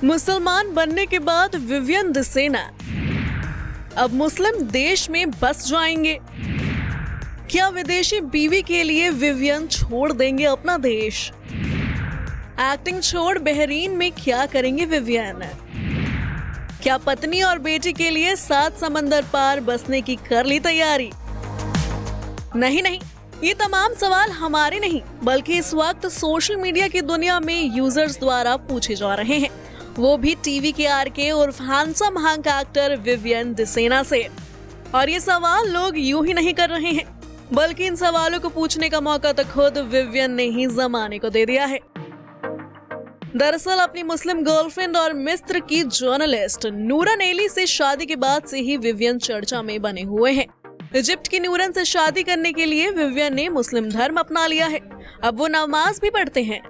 मुसलमान बनने के बाद विवियन दिसेना अब मुस्लिम देश में बस जाएंगे। क्या विदेशी बीवी के लिए विवियन छोड़ देंगे अपना देश? एक्टिंग छोड़ बहरीन में क्या करेंगे विवियन? क्या पत्नी और बेटी के लिए 7 समंदर पार बसने की कर ली तैयारी? नहीं, ये तमाम सवाल हमारे नहीं बल्कि इस वक्त सोशल मीडिया की दुनिया में यूजर्स द्वारा पूछे जा रहे हैं, वो भी टीवी के आरके उर्फ handsome hunk actor Vivian Dsena से। और ये सवाल लोग यूं ही नहीं कर रहे हैं बल्कि इन सवालों को पूछने का मौका तो खुद विवियन ने ही जमाने को दे दिया है। दरअसल अपनी मुस्लिम गर्लफ्रेंड और मिस्र की जर्नलिस्ट नूरन एली से शादी के बाद से ही विवियन चर्चा में बने हुए हैं। इजिप्ट की नूरन से शादी करने के लिए विवियन ने मुस्लिम धर्म अपना लिया है। अब वो नमाज भी पढ़ते हैं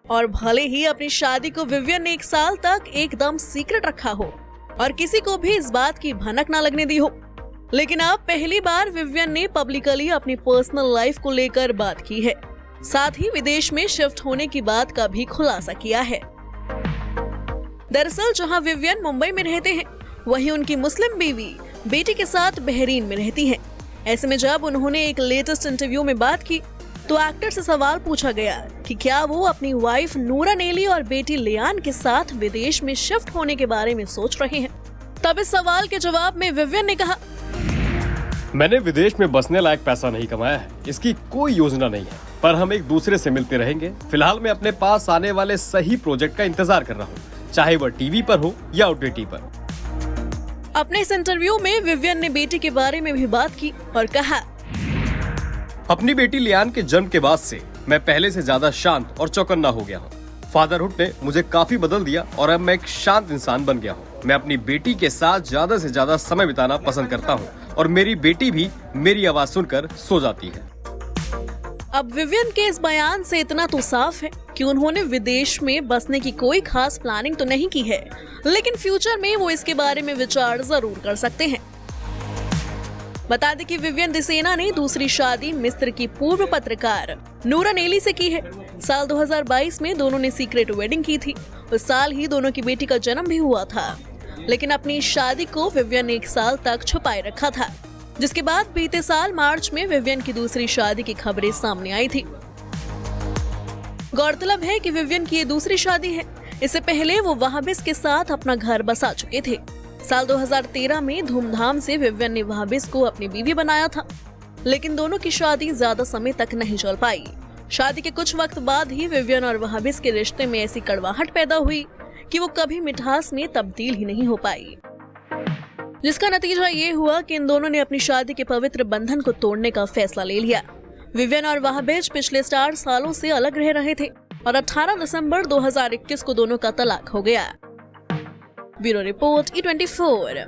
और भले ही अपनी शादी को विवियन ने 1 साल तक एकदम सीक्रेट रखा हो और किसी को भी इस बात की भनक ना लगने दी हो, लेकिन अब पहली बार विवियन ने पब्लिकली अपनी पर्सनल लाइफ को लेकर बात की है। साथ ही विदेश में शिफ्ट होने की बात का भी खुलासा किया है। दरअसल जहां विवियन मुंबई में रहते हैं, वहीं उनकी मुस्लिम बीवी बेटी के साथ बहरीन में रहती हैं। ऐसे में जब उन्होंने एक लेटेस्ट इंटरव्यू में बात की तो एक्टर से सवाल पूछा गया कि क्या वो अपनी वाइफ नूरन एली और बेटी लियान के साथ विदेश में शिफ्ट होने के बारे में सोच रहे हैं। तब इस सवाल के जवाब में विवियन ने कहा, मैंने विदेश में बसने लायक पैसा नहीं कमाया है, इसकी कोई योजना नहीं है, पर हम एक दूसरे से मिलते रहेंगे। फिलहाल मैं अपने पास आने वाले सही प्रोजेक्ट का इंतजार कर रहा हूँ, चाहे वह टीवी पर हो या OTT पर। अपने इस इंटरव्यू में विवियन ने बेटी के बारे में भी बात की और कहा, अपनी बेटी लियान के जन्म के बाद से मैं पहले से ज्यादा शांत और चौकन्ना हो गया हूँ। फादरहुड ने मुझे काफी बदल दिया और अब मैं एक शांत इंसान बन गया हूँ। मैं अपनी बेटी के साथ ज्यादा से ज्यादा समय बिताना पसंद करता हूँ और मेरी बेटी भी मेरी आवाज सुनकर सो जाती है। अब विवियन के इस बयान से इतना तो साफ है कि उन्होंने विदेश में बसने की कोई खास प्लानिंग तो नहीं की है, लेकिन फ्यूचर में वो इसके बारे में विचार जरूर कर सकते हैं। बता दें कि विवियन दिसेना ने दूसरी शादी मिस्र की पूर्व पत्रकार नूरन एली से की है। साल 2022 में दोनों ने सीक्रेट वेडिंग की थी। उस साल ही दोनों की बेटी का जन्म भी हुआ था, लेकिन अपनी शादी को विवियन ने 1 साल तक छुपाए रखा था, जिसके बाद बीते साल मार्च में विवियन की दूसरी शादी की खबरें सामने आई थी। गौरतलब है कि विवियन की ये दूसरी शादी है। इससे पहले वो वहाबिस के साथ अपना घर बसा चुके थे। साल 2013 में धूमधाम से विवियन ने वहाबिस को अपनी बीवी बनाया था, लेकिन दोनों की शादी ज्यादा समय तक नहीं चल पाई। शादी के कुछ वक्त बाद ही विवियन और वहाबिस के रिश्ते में ऐसी कड़वाहट पैदा हुई कि वो कभी मिठास में तब्दील ही नहीं हो पाई, जिसका नतीजा ये हुआ कि इन दोनों ने अपनी शादी के पवित्र बंधन को तोड़ने का फैसला ले लिया। विवियन और वहाबिस पिछले 4 सालों से अलग रह रहे थे और 18 दिसंबर 2021 को दोनों का तलाक हो गया। Bureau report E24।